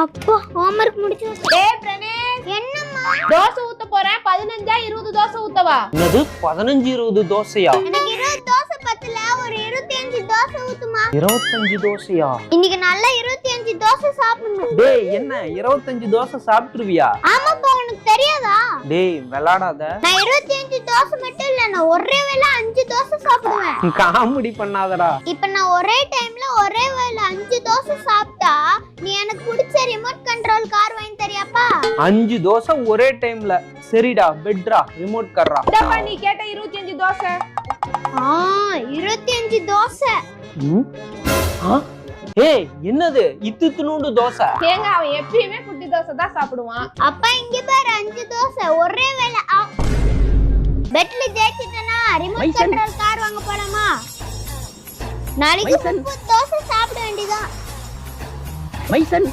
அப்பா ஹோம்வொர்க் முடிச்சு. டேய் பிரணேஷ், என்னம்மா? தோசை ஊத்த போறேன். 15 20 தோசை ஊத்தவா? என்னது 15 20 தோசையா? எனக்கு 20 தோசை பத்தல, ஒரு 25 தோசை ஊத்துமா. 25 தோசையா? இன்னைக்கு நல்லா 25 தோசை சாப்பிடணும். டேய் என்ன 25 தோசை சாப்பிட்டுருவியா? ஆமாப்பா, உனக்கு தெரியாதா? டேய் விளையாடாத. நான் 25 தோசை மட்டும் இல்ல, நான் ஒரே வேளை 5 தோசை சாப்பிடுவேன். காமெடி பண்ணாதடா. இப்ப நான் ஒரே டைம்ல ஒரே வேளை 5 தோசை சாப்பிட்டா நீ எனக்கு பிடிச்ச ரிமோட் கண்ட்ரோல் கார் வாங்கி தரியாப்பா? 5 தோசை ஒரே டைம்ல. சரிடா பெட்ரா, ரிமோட் கார்ரா. இந்தப்பா நீ கேட்ட 25 தோசை. 25 தோசை. ஏய் என்னது இத்துணுண்டு தோசை? ஏங்க அவன் எப்பயுமே குட்டி தோசை தான் சாப்பிடுவான். அப்பா இங்க பாரு 5 தோசை ஒரே வேளை. பெட்ல ஜெயிச்சிட்டனா ரிமோட் கண்ட்ரோல் கார் வாங்க போலாமா? நாளைக்கு 30 தோசை சாப்பிட வேண்டியதான். மைசன்